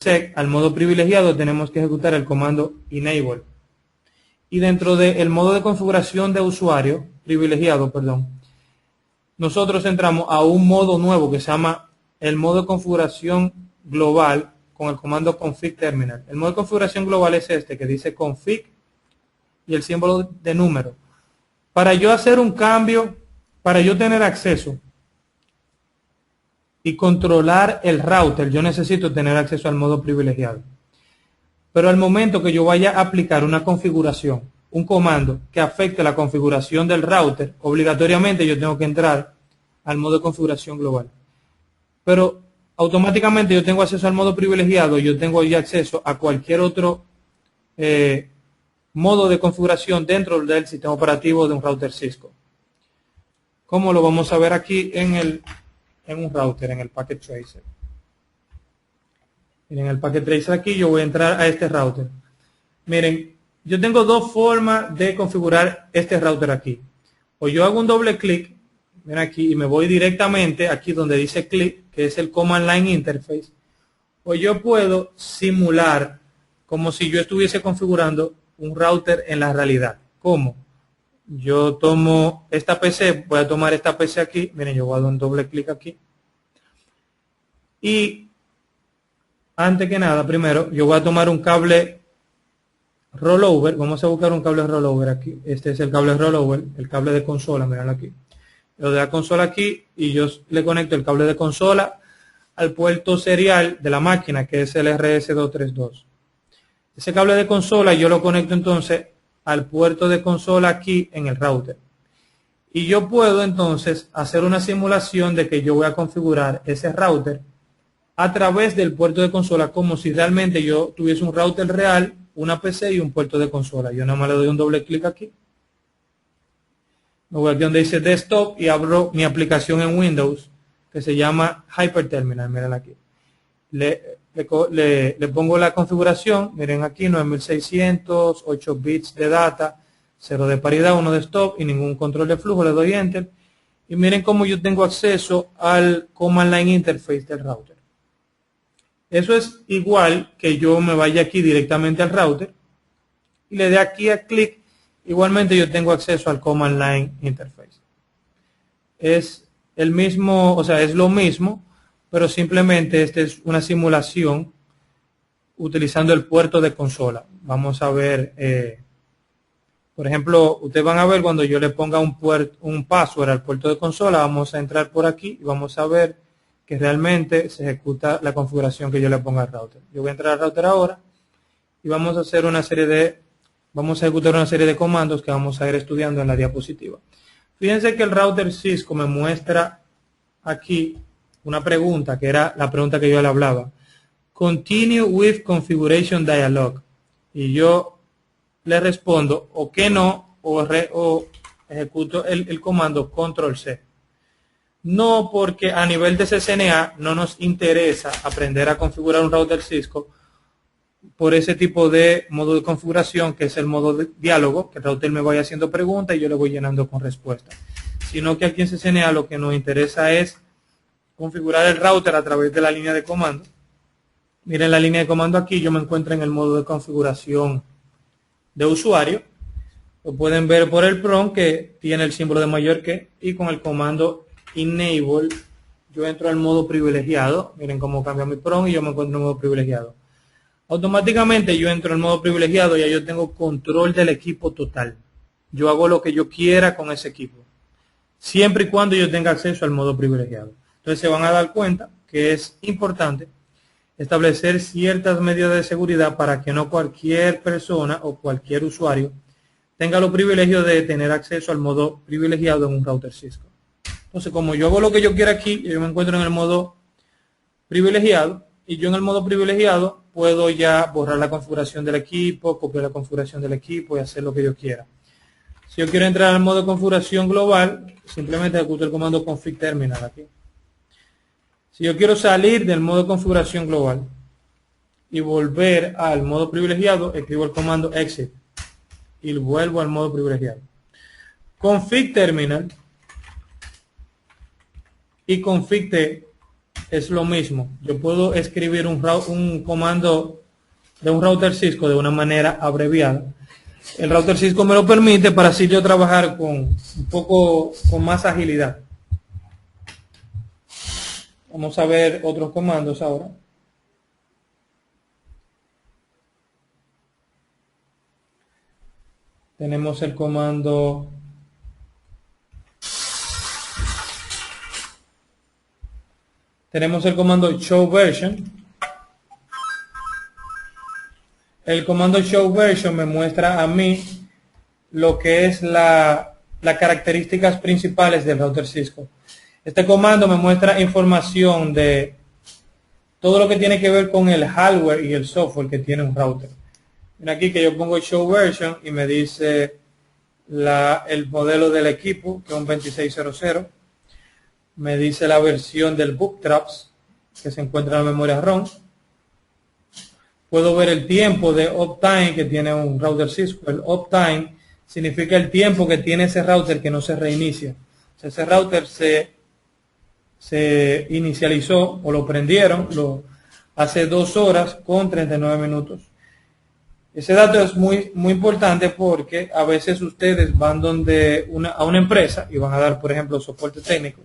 sec al modo privilegiado tenemos que ejecutar el comando enable. Y dentro del modo de configuración de usuario privilegiado, nosotros entramos a un modo nuevo que se llama el modo de configuración global con el comando config terminal. El modo de configuración global es este que dice config y el símbolo de número. Para yo hacer un cambio, para yo tener acceso y controlar el router, yo necesito tener acceso al modo privilegiado. Pero al momento que yo vaya a aplicar una configuración, un comando que afecte la configuración del router, obligatoriamente yo tengo que entrar al modo de configuración global. Pero automáticamente yo tengo acceso al modo privilegiado, yo tengo ya acceso a cualquier otro modo de configuración dentro del sistema operativo de un router Cisco. Como lo vamos a ver aquí en un router, en el Packet Tracer. Miren, el Packet Tracer aquí, yo voy a entrar a este router. Miren, yo tengo dos formas de configurar este router aquí. O yo hago un doble clic, miren aquí, y me voy directamente aquí donde dice click, que es el Command Line Interface. O yo puedo simular como si yo estuviese configurando un router en la realidad. ¿Cómo? Yo tomo esta PC, voy a tomar esta PC aquí, miren, yo voy a dar un doble clic aquí. Y antes que nada, primero, yo voy a tomar un cable rollover. Vamos a buscar un cable rollover aquí. Este es el cable rollover, el cable de consola, mirenlo aquí. Lo de la consola aquí y yo le conecto el cable de consola al puerto serial de la máquina, que es el RS232. Ese cable de consola yo lo conecto entonces al puerto de consola aquí en el router. Y yo puedo entonces hacer una simulación de que yo voy a configurar ese router a través del puerto de consola, como si realmente yo tuviese un router real, una PC y un puerto de consola. Yo nada más le doy un doble clic aquí. Me voy aquí donde dice Desktop y abro mi aplicación en Windows que se llama Hyperterminal. Miren aquí. Le pongo la configuración. Miren aquí 9600, 8 bits de data, 0 de paridad, 1 de stop y ningún control de flujo. Le doy Enter. Y miren cómo yo tengo acceso al Command Line Interface del router. Eso es igual que yo me vaya aquí directamente al router y le dé aquí a clic. Igualmente yo tengo acceso al Command Line Interface. Es el mismo, o sea, es lo mismo, pero simplemente esta es una simulación utilizando el puerto de consola. Vamos a ver, por ejemplo, ustedes van a ver cuando yo le ponga un password al puerto de consola, vamos a entrar por aquí y vamos a ver que realmente se ejecuta la configuración que yo le ponga al router. Yo voy a entrar al router ahora y vamos a hacer vamos a ejecutar una serie de comandos que vamos a ir estudiando en la diapositiva. Fíjense que el router Cisco me muestra aquí una pregunta, que era la pregunta que yo le hablaba. Continue with configuration dialog. Y yo le respondo o que no, o ejecuto el comando control C. No, porque a nivel de CCNA no nos interesa aprender a configurar un router Cisco por ese tipo de modo de configuración, que es el modo de diálogo, que el router me vaya haciendo preguntas y yo le voy llenando con respuesta. Sino que aquí en CCNA lo que nos interesa es configurar el router a través de la línea de comando. Miren la línea de comando aquí, yo me encuentro en el modo de configuración de usuario. Lo pueden ver por el prompt que tiene el símbolo de mayor que, y con el comando enable yo entro al modo privilegiado. Miren cómo cambia mi prompt y yo me encuentro en modo privilegiado. Automáticamente yo entro en modo privilegiado y ya yo tengo control del equipo total. Yo hago lo que yo quiera con ese equipo, siempre y cuando yo tenga acceso al modo privilegiado. Entonces se van a dar cuenta que es importante establecer ciertas medidas de seguridad para que no cualquier persona o cualquier usuario tenga los privilegios de tener acceso al modo privilegiado en un router Cisco. Entonces, como yo hago lo que yo quiera aquí, yo me encuentro en el modo privilegiado, y yo en el modo privilegiado puedo ya borrar la configuración del equipo, copiar la configuración del equipo y hacer lo que yo quiera. Si yo quiero entrar al modo de configuración global, simplemente ejecuto el comando config terminal aquí. Si yo quiero salir del modo de configuración global y volver al modo privilegiado, escribo el comando exit y vuelvo al modo privilegiado. Config terminal y config T es lo mismo. Yo puedo escribir un comando de un router Cisco de una manera abreviada. El router Cisco me lo permite para así yo trabajar con un poco con más agilidad. Vamos a ver otros comandos ahora. Tenemos el comando show version. El comando show version me muestra a mí lo que es las características principales del router Cisco. Este comando me muestra información de todo lo que tiene que ver con el hardware y el software que tiene un router. Mira aquí que yo pongo show version y me dice el modelo del equipo, que es un 2600. Me dice la versión del bootstraps que se encuentra en la memoria ROM. Puedo ver el tiempo de uptime que tiene un router Cisco. El uptime significa el tiempo que tiene ese router que no se reinicia. O sea, ese router se inicializó o lo prendieron hace 2 horas con 39 minutos. Ese dato es muy importante porque a veces ustedes van a una empresa y van a dar, por ejemplo, soporte técnico.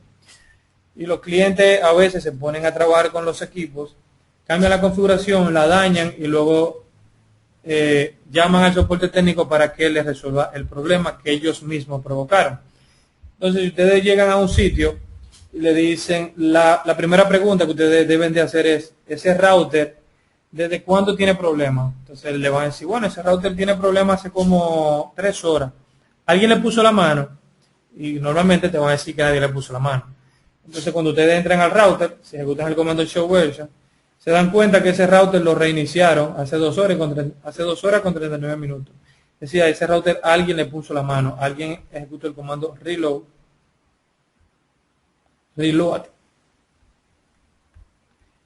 Y los clientes a veces se ponen a trabajar con los equipos, cambian la configuración, la dañan y luego llaman al soporte técnico para que les resuelva el problema que ellos mismos provocaron. Entonces, si ustedes llegan a un sitio y le dicen, la primera pregunta que ustedes deben de hacer es, ese router, ¿desde cuándo tiene problemas? Entonces le van a decir, bueno, ese router tiene problemas hace como 3 horas. ¿Alguien le puso la mano? Y normalmente te van a decir que nadie le puso la mano. Entonces cuando ustedes entran al router, si ejecutan el comando show version, se dan cuenta que ese router lo reiniciaron hace 2 horas con 39 minutos. Es decir, a ese router alguien le puso la mano, alguien ejecutó el comando reload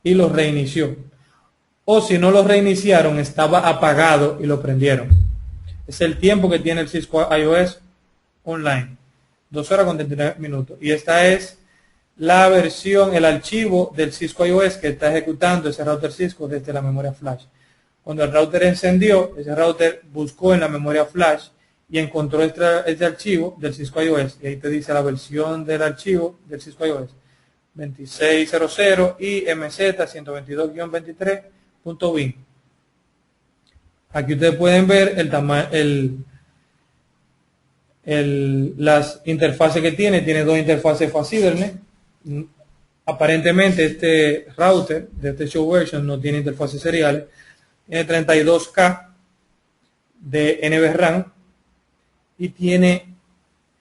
y lo reinició. O si no lo reiniciaron, estaba apagado y lo prendieron. Es el tiempo que tiene el Cisco IOS online. 2 horas con 39 minutos. Y esta es la versión, el archivo del Cisco IOS que está ejecutando ese router Cisco desde la memoria flash. Cuando el router encendió, ese router buscó en la memoria flash y encontró este archivo del Cisco IOS. Y ahí te dice la versión del archivo del Cisco IOS. 2600 y MZ122-23.bin. Aquí ustedes pueden ver las interfaces que tiene. Tiene 2 interfaces Fast Ethernet. Aparentemente este router de este show version no tiene interfaces seriales. Tiene 32K de NVRAM y tiene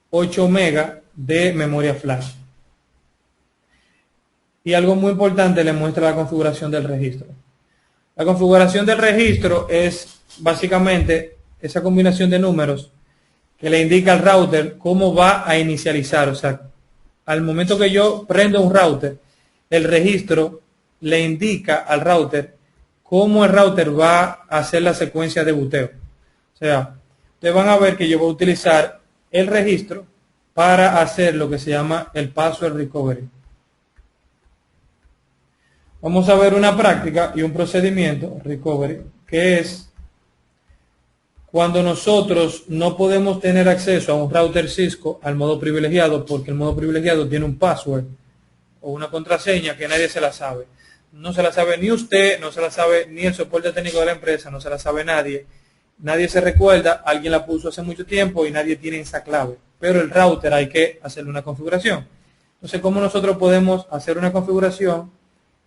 8 megas de memoria flash. Y algo muy importante, le muestra la configuración del registro. La configuración del registro es básicamente esa combinación de números que le indica al router cómo va a inicializar. O sea, al momento que yo prendo un router, el registro le indica al router cómo el router va a hacer la secuencia de boteo. O sea, ustedes van a ver que yo voy a utilizar el registro para hacer lo que se llama el password recovery. Vamos a ver una práctica y un procedimiento recovery, que es cuando nosotros no podemos tener acceso a un router Cisco al modo privilegiado, porque el modo privilegiado tiene un password o una contraseña que nadie se la sabe. No se la sabe ni usted, no se la sabe ni el soporte técnico de la empresa, no se la sabe nadie. Nadie se recuerda, alguien la puso hace mucho tiempo y nadie tiene esa clave. Pero el router hay que hacerle una configuración. Entonces, ¿cómo nosotros podemos hacer una configuración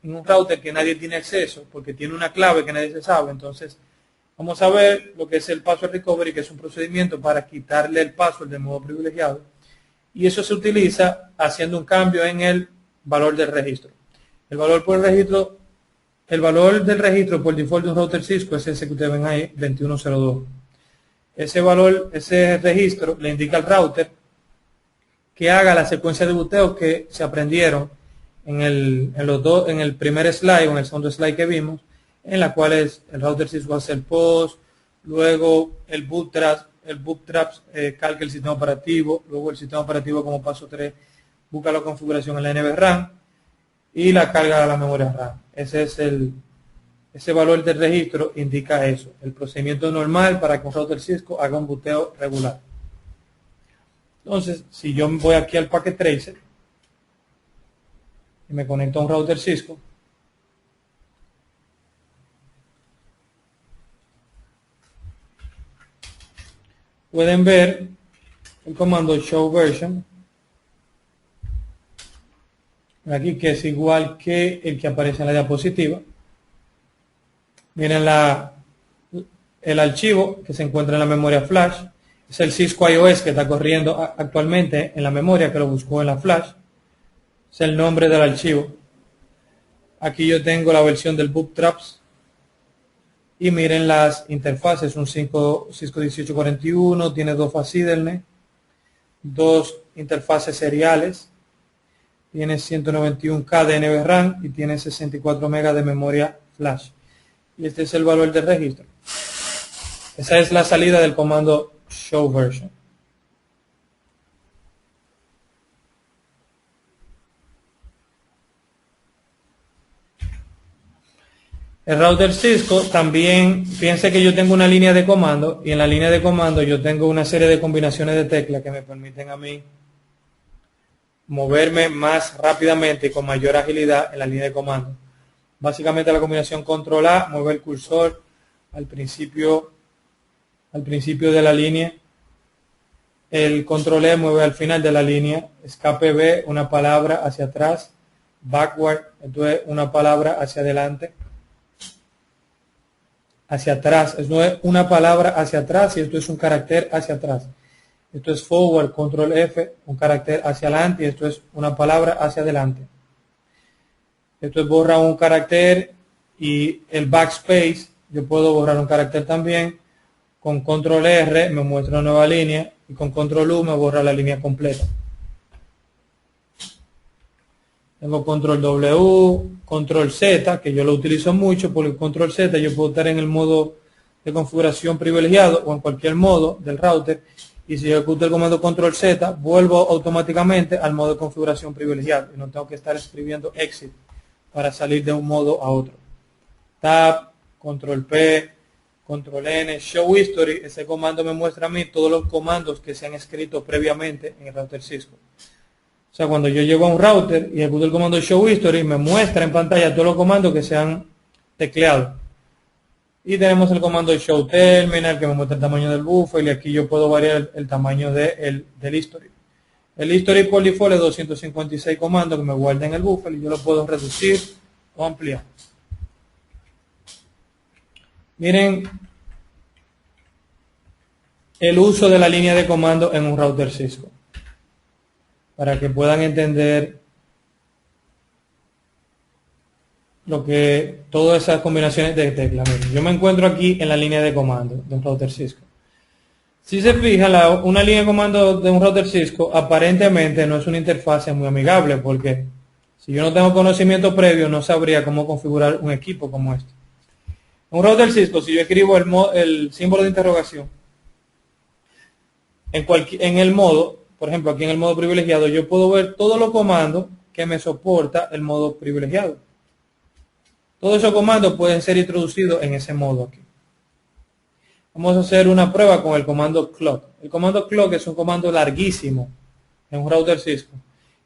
en un router que nadie tiene acceso? Porque tiene una clave que nadie se sabe. Entonces, vamos a ver lo que es el password recovery, que es un procedimiento para quitarle el password de modo privilegiado. Y eso se utiliza haciendo un cambio en el valor del registro. El valor del registro por default de un router Cisco es ese que ustedes ven ahí, 2102. Ese registro le indica al router que haga la secuencia de boteo que se aprendieron en el primer slide o en el segundo slide que vimos, en la cual el router Cisco hace el post, luego el bootstraps calca el sistema operativo, luego el sistema operativo como paso 3 busca la configuración en la NVRAM, y la carga de la memoria RAM. Ese valor del registro indica eso, el procedimiento normal para que un router Cisco haga un booteo regular. Entonces, si yo voy aquí al Packet Tracer y me conecto a un router Cisco, pueden ver el comando show version aquí, que es igual que el que aparece en la diapositiva. Miren el archivo que se encuentra en la memoria flash. Es el Cisco iOS que está corriendo actualmente en la memoria, que lo buscó en la flash. Es el nombre del archivo. Aquí yo tengo la versión del Bootstraps. Y miren las interfaces, un Cisco 1841, tiene 2 fases Ethernet, 2 interfaces seriales, tiene 191K de NVRAM y tiene 64 MB de memoria flash. Y este es el valor del registro. Esa es la salida del comando show version. El router Cisco también, fíjense que yo tengo una línea de comando y en la línea de comando yo tengo una serie de combinaciones de teclas que me permiten a mí moverme más rápidamente y con mayor agilidad en la línea de comando. Básicamente la combinación control A mueve el cursor al principio de la línea, el control E mueve al final de la línea, escape B una palabra hacia atrás, backward, esto es una palabra hacia adelante, hacia atrás, esto es una palabra hacia atrás y esto es un carácter hacia atrás. Esto es forward, control F, un carácter hacia adelante y esto es una palabra hacia adelante. Esto es borrar un carácter y el backspace, yo puedo borrar un carácter también. Con control R me muestra una nueva línea y con control U me borra la línea completa. Tengo control W, control Z, que yo lo utilizo mucho porque control Z yo puedo estar en el modo de configuración privilegiado o en cualquier modo del router. Y si yo ejecuto el comando control Z, vuelvo automáticamente al modo de configuración privilegiado y no tengo que estar escribiendo exit para salir de un modo a otro. Tab, control P, control N, show history, ese comando me muestra a mí todos los comandos que se han escrito previamente en el router Cisco. O sea, cuando yo llego a un router y ejecuto el comando show history, me muestra en pantalla todos los comandos que se han tecleado. Y tenemos el comando show terminal que me muestra el tamaño del buffer y aquí yo puedo variar el tamaño del history. El history por default es 256 comandos que me guarda en el buffer y yo lo puedo reducir o ampliar. Miren el uso de la línea de comando en un router Cisco, para que puedan entender lo que todas esas combinaciones de teclas. Miren, yo me encuentro aquí en la línea de comando de un router Cisco. Si se fija, una línea de comando de un router Cisco aparentemente no es una interfaz muy amigable, porque si yo no tengo conocimiento previo no sabría cómo configurar un equipo como este. Un router Cisco, si yo escribo el símbolo de interrogación en el modo, por ejemplo aquí en el modo privilegiado, yo puedo ver todos los comandos que me soporta el modo privilegiado. Todos esos comandos pueden ser introducidos en ese modo aquí. Vamos a hacer una prueba con el comando clock. El comando clock es un comando larguísimo en un router Cisco.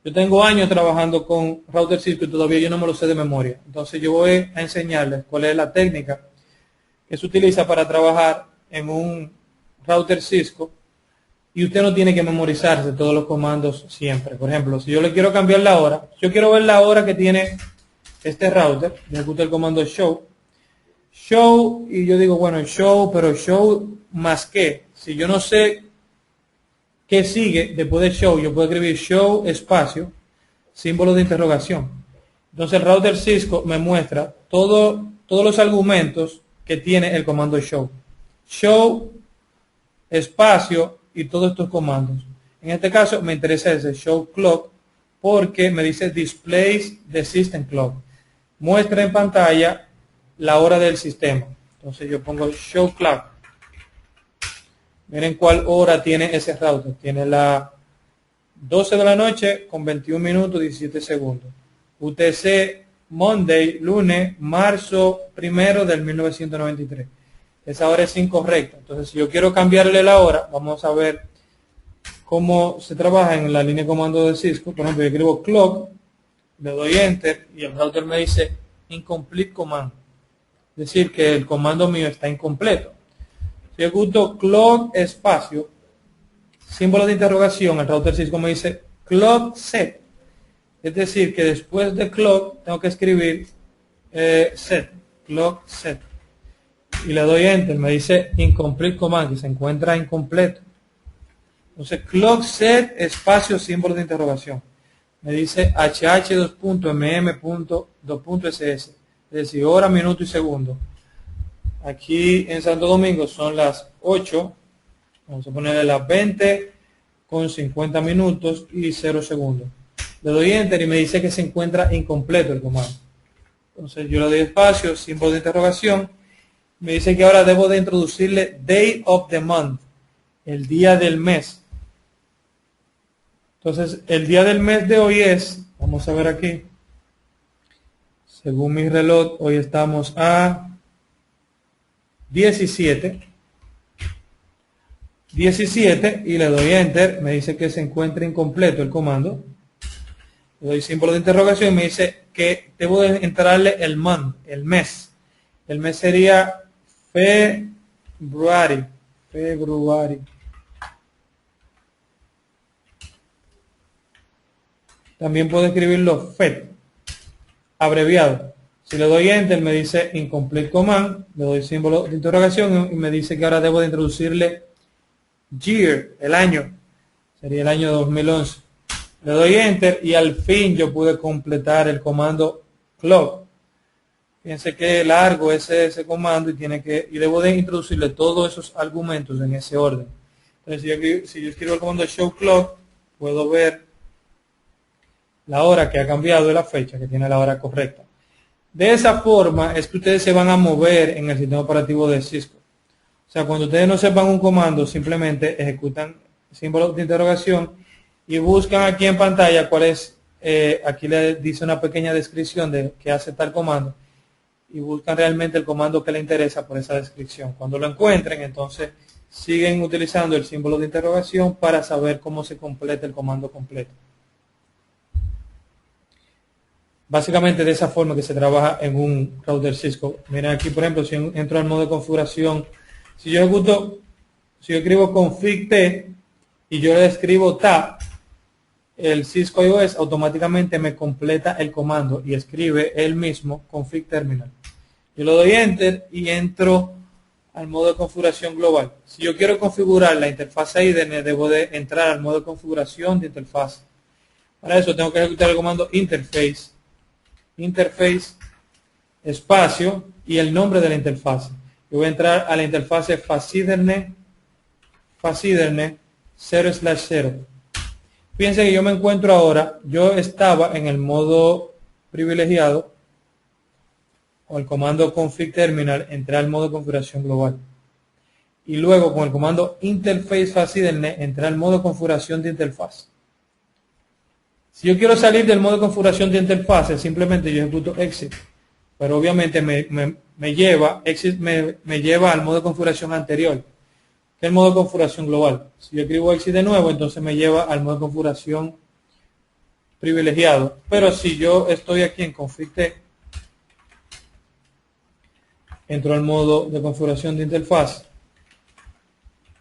Yo tengo años trabajando con router Cisco y todavía yo no me lo sé de memoria. Entonces yo voy a enseñarles cuál es la técnica que se utiliza para trabajar en un router Cisco y usted no tiene que memorizarse todos los comandos siempre. Por ejemplo, si yo le quiero cambiar la hora, yo quiero ver la hora que tiene este router, yo ejecuto el comando show, y yo digo, bueno, show, pero show más que, si yo no sé qué sigue después de show, yo puedo escribir show espacio, símbolo de interrogación. Entonces el router Cisco me muestra todos los argumentos que tiene el comando show. Show, espacio y todos estos comandos. En este caso me interesa ese show clock porque me dice displays the system clock. Muestra en pantalla la hora del sistema. Entonces yo pongo show clock. Miren cuál hora tiene ese router. Tiene la 12 de la noche con 21 minutos 17 segundos. UTC Monday, lunes, marzo 1 del 1993. Esa hora es incorrecta. Entonces, si yo quiero cambiarle la hora, vamos a ver cómo se trabaja en la línea de comando de Cisco. Por ejemplo, yo escribo clock, le doy enter y el router me dice incomplete command. Es decir, que el comando mío está incompleto. Si yo ejecuto clock espacio, símbolo de interrogación, el router Cisco me dice clock set. Es decir, que después de clock tengo que escribir set, clock set. Y le doy enter, me dice incomplete command, que se encuentra incompleto. Entonces, clock set, espacio, símbolo de interrogación. Me dice hh2.mm.2.ss, es decir, hora, minuto y segundo. Aquí en Santo Domingo son las 8, vamos a ponerle las 20 con 50 minutos y 0 segundos. Le doy enter y me dice que se encuentra incompleto el comando. Entonces yo le doy espacio, símbolo de interrogación. Me dice que ahora debo de introducirle day of the month, el día del mes. Entonces el día del mes de hoy es, vamos a ver aquí, según mi reloj, hoy estamos a 17 y le doy enter, me dice que se encuentra incompleto el comando. Le doy símbolo de interrogación y me dice que debo de entrarle el month, el mes. El mes sería February. También puedo escribirlo Fed, abreviado. Si le doy enter me dice incomplete command, le doy símbolo de interrogación y me dice que ahora debo de introducirle year, el año. Sería el año 2011. Le doy enter y al fin yo pude completar el comando clock. Fíjense que largo es ese comando y debo de introducirle todos esos argumentos en ese orden. Entonces si yo escribo el comando show clock, puedo ver la hora que ha cambiado y la fecha que tiene la hora correcta. De esa forma es que ustedes se van a mover en el sistema operativo de Cisco. O sea, cuando ustedes no sepan un comando, simplemente ejecutan símbolo de interrogación y buscan aquí en pantalla cuál es, aquí le dice una pequeña descripción de qué hace tal comando y buscan realmente el comando que le interesa por esa descripción. Cuando lo encuentren, entonces siguen utilizando el símbolo de interrogación para saber cómo se completa el comando completo. Básicamente de esa forma que se trabaja en un router Cisco. Miren aquí, por ejemplo, si entro al modo de configuración, si yo escribo config t y yo le escribo tab, el Cisco iOS automáticamente me completa el comando y escribe él mismo config terminal. Yo le doy enter y entro al modo de configuración global. Si yo quiero configurar la interfaz IDN, debo de entrar al modo de configuración de interfaz. Para eso tengo que ejecutar el comando interface espacio y el nombre de la interfaz. Yo voy a entrar a la interfaz facildernet 0/0. Fíjense que yo me encuentro ahora, yo estaba en el modo privilegiado con el comando config terminal, entré al modo de configuración global. Y luego con el comando interface facildernet entré al modo de configuración de interfaz. Si yo quiero salir del modo de configuración de interfaz, simplemente yo ejecuto exit. Pero obviamente me lleva al modo de configuración anterior, que es el modo de configuración global. Si yo escribo exit de nuevo, entonces me lleva al modo de configuración privilegiado. Pero si yo estoy aquí en config t, entro al modo de configuración de interfaz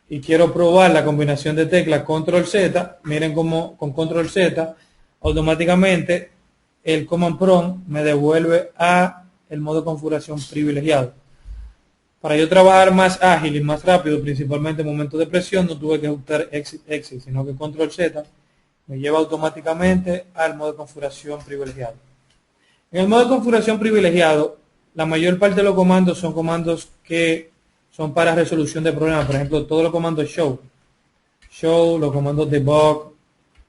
y quiero probar la combinación de teclas control Z, miren cómo con control Z automáticamente el command prompt me devuelve a el modo de configuración privilegiado. Para yo trabajar más ágil y más rápido, principalmente en momentos de presión, no tuve que ejecutar exit, sino que control Z me lleva automáticamente al modo de configuración privilegiado. En el modo de configuración privilegiado, la mayor parte de los comandos son comandos que son para resolución de problemas. Por ejemplo, todos los comandos show, los comandos debug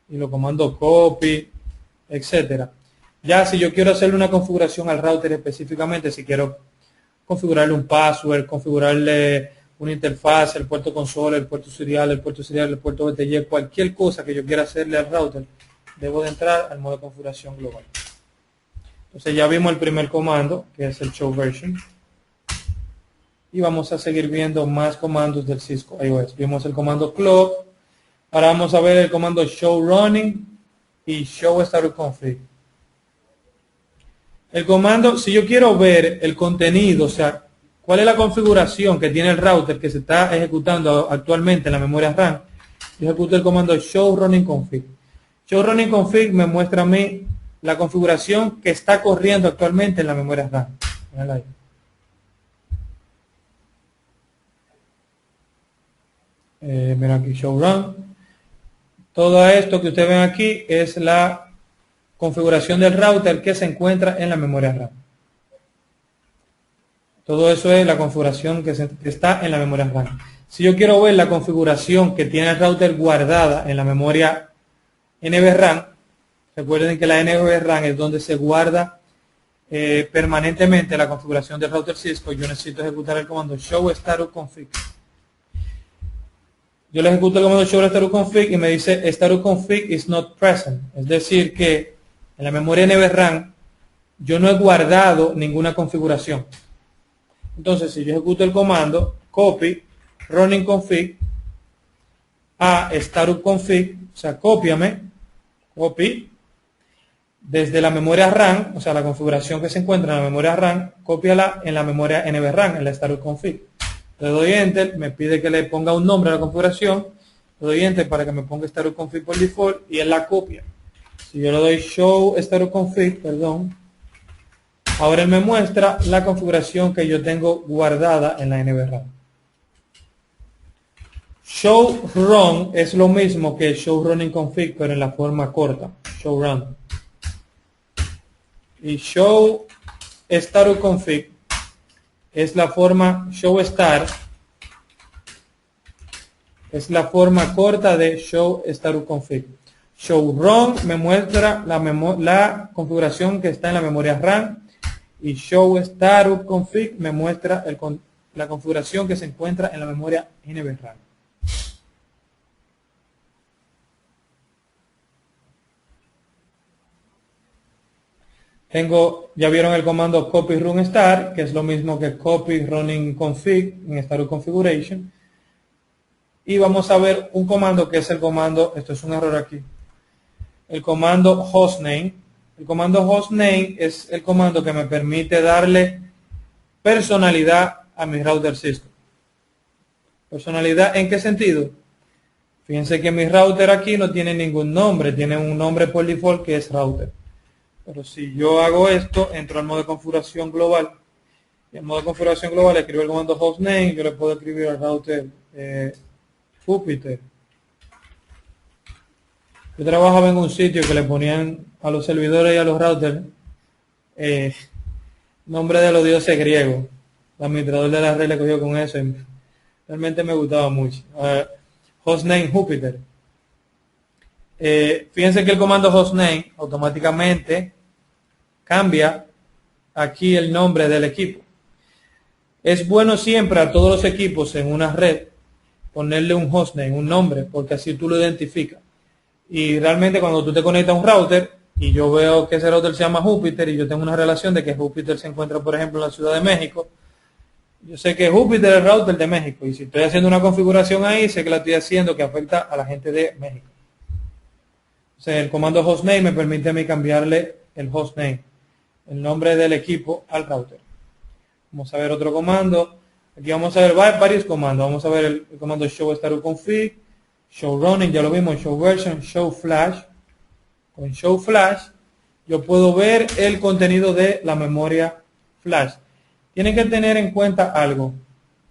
y los comandos copy, etcétera. Ya si yo quiero hacerle una configuración al router específicamente, si quiero configurarle un password, configurarle una interfaz, el puerto consola, el puerto serial, el puerto BTY, cualquier cosa que yo quiera hacerle al router, debo de entrar al modo de configuración global. Entonces ya vimos el primer comando, que es el show version. Y vamos a seguir viendo más comandos del Cisco iOS. Vimos el comando clock. Ahora vamos a ver el comando show running y show status config. El comando, si yo quiero ver el contenido, o sea, cuál es la configuración que tiene el router que se está ejecutando actualmente en la memoria RAM, yo ejecuto el comando show running config. Show running config me muestra a mí la configuración que está corriendo actualmente en la memoria RAM. Mira aquí show run. Todo esto que ustedes ven aquí es la configuración del router que se encuentra en la memoria RAM. Todo eso es la configuración que está en la memoria RAM. Si yo quiero ver la configuración que tiene el router guardada en la memoria NVRAM, recuerden que la NVRAM es donde se guarda permanentemente la configuración del router Cisco. Yo necesito ejecutar el comando show status config. Yo le ejecuto el comando show status config y me dice status config is not present. Es decir que en la memoria NVRAM yo no he guardado ninguna configuración. Entonces si yo ejecuto el comando copy running config a status config, o sea, cópiame, copy desde la memoria RAM, o sea, la configuración que se encuentra en la memoria RAM, cópiala en la memoria NVRAM, en la status config. Le doy enter, me pide que le ponga un nombre a la configuración, le doy enter para que me ponga status config por default y él la copia. Si yo le doy show status config, perdón, ahora él me muestra la configuración que yo tengo guardada en la NVRAM. Show run es lo mismo que show running config, pero en la forma corta, show run. Y show status config es la forma show start, es la forma corta de show status config. Show run me muestra la configuración que está en la memoria RAM y show status config me muestra la configuración que se encuentra en la memoria NVRAM. Ya vieron el comando copy run start, que es lo mismo que copy running config en status configuration. Y vamos a ver un comando que es el comando, esto es un error aquí, el comando hostname. El comando hostname es el comando que me permite darle personalidad a mi router Cisco. ¿Personalidad en qué sentido? Fíjense que mi router aquí no tiene ningún nombre, tiene un nombre por default que es router. Pero si yo hago esto, entro al modo de configuración global. Y en modo de configuración global escribo el comando hostname. Yo le puedo escribir al router Jupiter. Yo trabajaba en un sitio que le ponían a los servidores y a los routers nombre de los dioses griegos. El administrador de la red le cogió con eso y realmente me gustaba mucho. Hostname Jupiter. Fíjense que el comando hostname automáticamente cambia aquí el nombre del equipo. Es bueno siempre a todos los equipos en una red ponerle un hostname, un nombre, porque así tú lo identificas. Y realmente cuando tú te conectas a un router y yo veo que ese router se llama Júpiter y yo tengo una relación de que Júpiter se encuentra, por ejemplo, en la Ciudad de México, yo sé que Júpiter es el router de México y si estoy haciendo una configuración ahí, sé que la estoy haciendo que afecta a la gente de México. O sea, el comando hostname me permite a mí cambiarle el hostname, el nombre del equipo, al router. Vamos a ver otro comando. Aquí vamos a ver varios comandos. Vamos a ver el comando show status config, show running, ya lo vimos, show version, show flash. Con show flash yo puedo ver el contenido de la memoria flash. Tienen que tener en cuenta algo,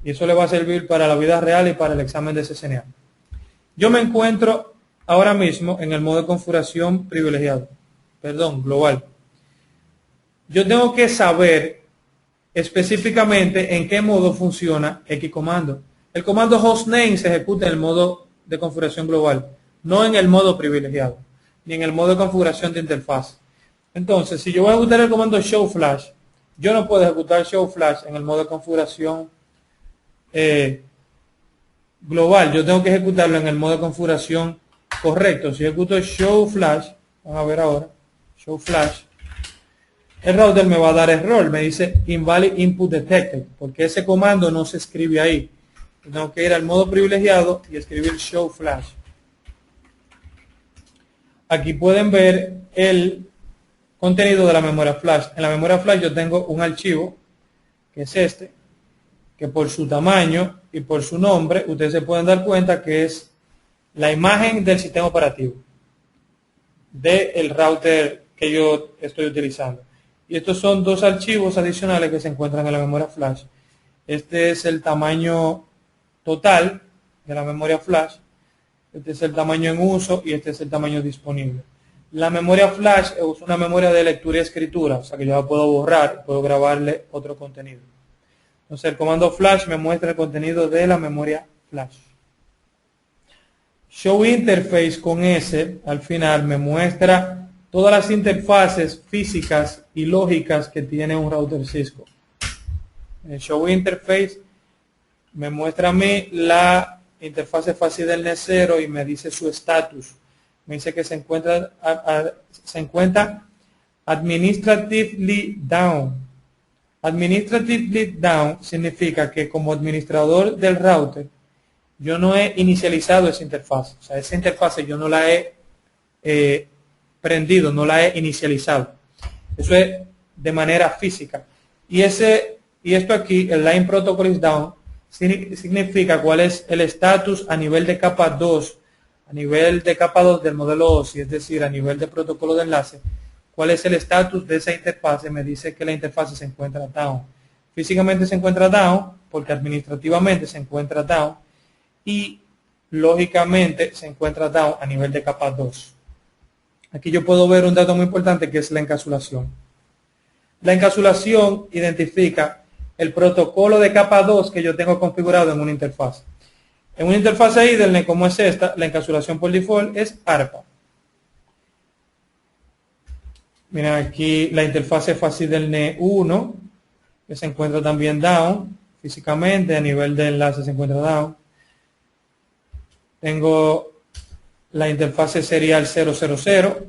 y eso le va a servir para la vida real y para el examen de CCNA. Yo me encuentro ahora mismo en el modo de configuración privilegiado, global. Yo tengo que saber específicamente en qué modo funciona X comando. El comando hostname se ejecuta en el modo de configuración global, no en el modo privilegiado, ni en el modo de configuración de interfaz. Entonces, si yo voy a ejecutar el comando show flash, yo no puedo ejecutar show flash en el modo de configuración global. Yo tengo que ejecutarlo en el modo de configuración correcto. Si ejecuto show flash, vamos a ver ahora, show flash, el router me va a dar error, me dice invalid input detected, porque ese comando no se escribe ahí. Tengo que ir al modo privilegiado y escribir show flash. Aquí pueden ver el contenido de la memoria flash. En la memoria flash yo tengo un archivo, que es este, que por su tamaño y por su nombre, ustedes se pueden dar cuenta que es la imagen del sistema operativo del router que yo estoy utilizando. Y estos son dos archivos adicionales que se encuentran en la memoria flash. Este es el tamaño total de la memoria flash. Este es el tamaño en uso y este es el tamaño disponible. La memoria flash es una memoria de lectura y escritura, o sea que yo la puedo borrar y puedo grabarle otro contenido. Entonces el comando flash me muestra el contenido de la memoria flash. Show interface con S al final me muestra todas las interfaces físicas y lógicas que tiene un router Cisco. El show interface me muestra a mí la interfase fácil del NET0 y me dice su estatus. Me dice que se encuentra administratively down. Administratively down significa que como administrador del router yo no he inicializado esa interfaz. O sea, esa interfaz yo no la he prendido, no la he inicializado. Eso es de manera física. Y esto aquí, el line protocol is down, significa cuál es el estatus a nivel de capa 2, a nivel de capa 2 del modelo OSI, es decir, a nivel de protocolo de enlace. ¿Cuál es el estatus de esa interfaz? Me dice que la interfaz se encuentra down. Físicamente se encuentra down porque administrativamente se encuentra down y lógicamente se encuentra down a nivel de capa 2. Aquí yo puedo ver un dato muy importante que es la encapsulación. La encapsulación identifica el protocolo de capa 2 que yo tengo configurado en una interfaz. En una interfaz Ethernet como es esta, la encapsulación por default es ARPA. Miren aquí la interfase fácil del NE1, que se encuentra también down físicamente, a nivel de enlace se encuentra down. Tengo la interfase serial 000.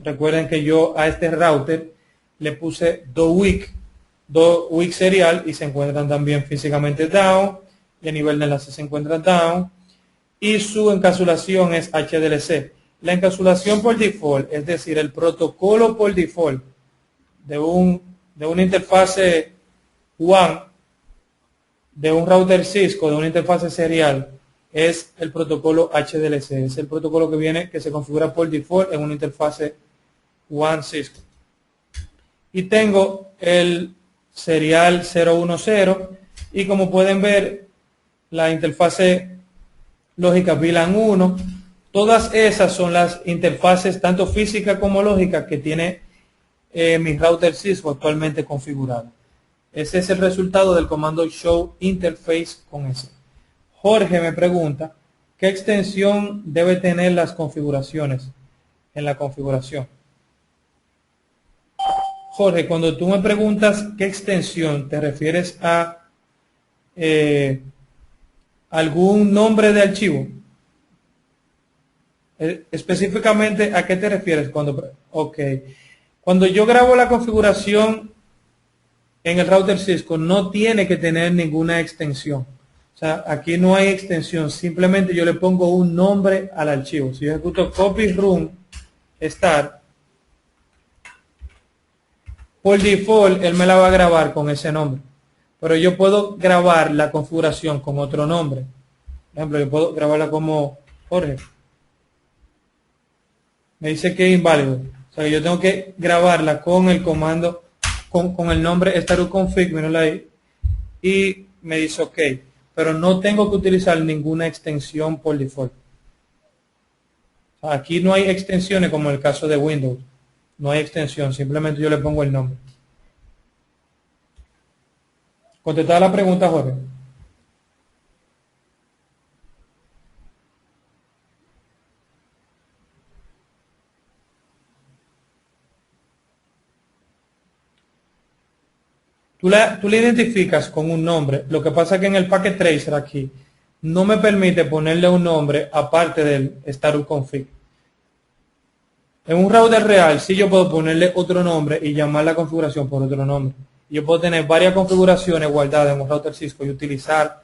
Recuerden que yo a este router le puse dos WIC serial y se encuentran también físicamente down y a nivel de enlace se encuentra down. Y su encapsulación es HDLC. La encapsulación por default, es decir, el protocolo por default de una interfase WAN, de un router Cisco, de una interfase serial, es el protocolo HDLC. Es el protocolo que se configura por default en una interfase WAN Cisco. Y tengo el serial 010 y como pueden ver la interfase lógica VLAN 1. Todas esas son las interfaces tanto físicas como lógicas que tiene mi router Cisco actualmente configurado. Ese es el resultado del comando show interface con S. Jorge me pregunta qué extensión debe tener las configuraciones en la configuración. Jorge, cuando tú me preguntas qué extensión, ¿te refieres a algún nombre de archivo? Específicamente, ¿a qué te refieres? Cuando yo grabo la configuración en el router Cisco, no tiene que tener ninguna extensión. O sea, aquí no hay extensión, simplemente yo le pongo un nombre al archivo. Si yo ejecuto copy run start, por default él me la va a grabar con ese nombre. Pero yo puedo grabar la configuración con otro nombre. Por ejemplo, yo puedo grabarla como Jorge. Me dice que es inválido. O sea, yo tengo que grabarla con el comando, con el nombre staruconfig, míralo ahí, y me dice OK. Pero no tengo que utilizar ninguna extensión por default. O sea, aquí no hay extensiones como en el caso de Windows. No hay extensión, simplemente yo le pongo el nombre. ¿Contestada la pregunta, Jorge? Tú la identificas con un nombre. Lo que pasa es que en el Packet Tracer aquí no me permite ponerle un nombre aparte del staruconfig. En un router real sí yo puedo ponerle otro nombre y llamar la configuración por otro nombre. Yo puedo tener varias configuraciones guardadas en un router Cisco y utilizar